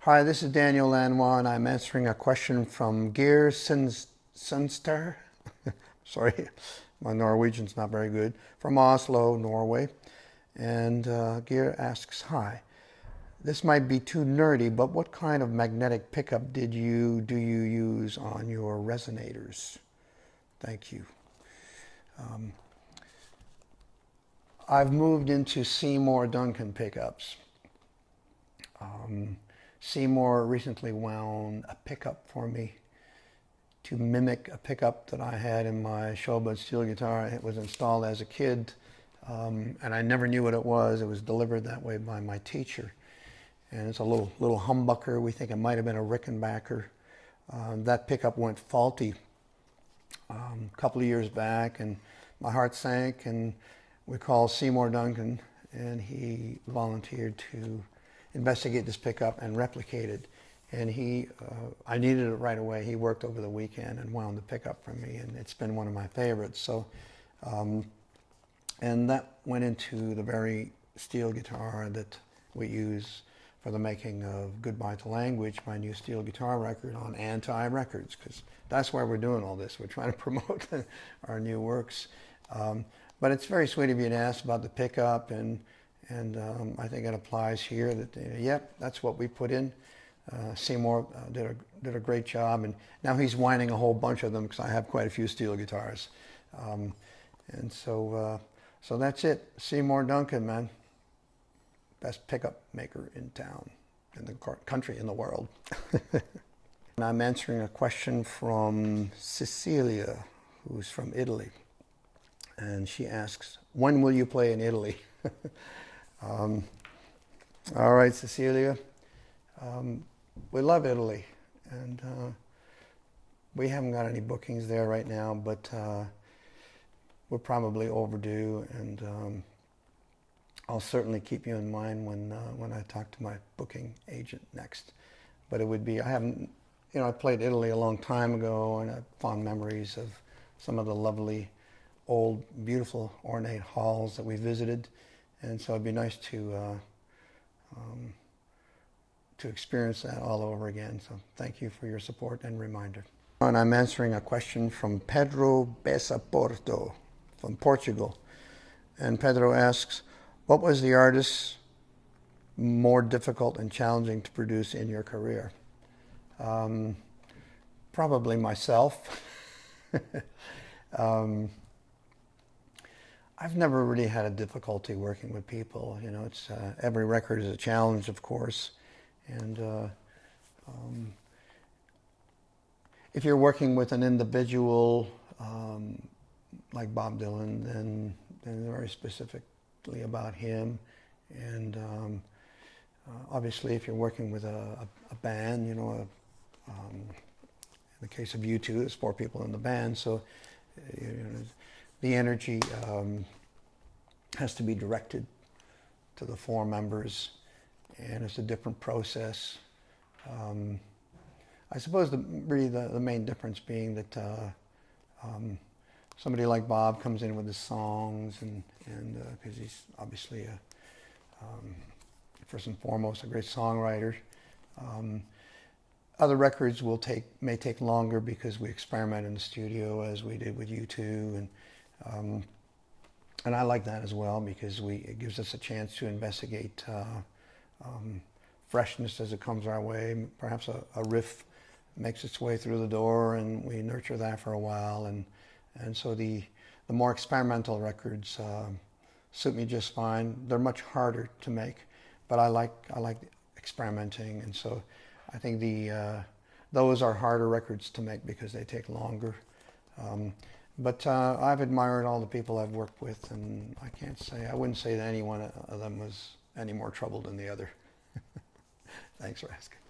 Hi, this is Daniel Lanois, and I'm answering a question from Geir Sunster. Sorry, my Norwegian's not very good. From Oslo, Norway. And Geir asks, hi, this might be too nerdy, but what kind of magnetic pickup do you use on your resonators? Thank you. I've moved into Seymour Duncan pickups. Seymour recently wound a pickup for me to mimic a pickup that I had in my Showbud steel guitar. It was installed as a kid, and I never knew what it was. It was delivered that way by my teacher. And it's a little humbucker. We think it might have been a Rickenbacker. That pickup went faulty a couple of years back, and my heart sank, and we called Seymour Duncan, and he volunteered to investigate this pickup and replicate it. And I needed it right away. He worked over the weekend and wound the pickup for me, and it's been one of my favorites. So, and that went into the very steel guitar that we use for the making of Goodbye to Language, my new steel guitar record on Anti Records, because that's why we're doing all this. We're trying to promote our new works. But it's very sweet of you to ask about the pickup, and I think it applies here that, yep, that's what we put in. Seymour did a great job, and now he's winding a whole bunch of them because I have quite a few steel guitars. And so that's it. Seymour Duncan, man. Best pickup maker in town, in the country, in the world. And I'm answering a question from Cecilia, who's from Italy. And she asks, when will you play in Italy? All right, Cecilia. We love Italy, and we haven't got any bookings there right now, but we're probably overdue, and I'll certainly keep you in mind when I talk to my booking agent next. But it would be, I played Italy a long time ago, and I have fond memories of some of the lovely, old, beautiful, ornate halls that we visited. And so it'd be nice to experience that all over again. So thank you for your support and reminder. And I'm answering a question from Pedro Besaporto from Portugal. And Pedro asks, what was the artist more difficult and challenging to produce in your career? Probably myself. I've never really had a difficulty working with people. It's every record is a challenge, of course, and if you're working with an individual like Bob Dylan, then very specifically about him, and obviously, if you're working with a band, in the case of U2, there's 4 people in the band, so the energy has to be directed to the 4 members, and it's a different process. I suppose really the main difference being that somebody like Bob comes in with his songs, and because he's obviously first and foremost a great songwriter. Other records may take longer because we experiment in the studio, as we did with U2, and I like that as well, because it gives us a chance to investigate freshness as it comes our way. Perhaps a riff makes its way through the door, and we nurture that for a while, and so the more experimental records suit me just fine. They're much harder to make, but I like experimenting, and so I think those are harder records to make because they take longer. But I've admired all the people I've worked with, and I wouldn't say that any one of them was any more trouble than the other. Thanks for asking.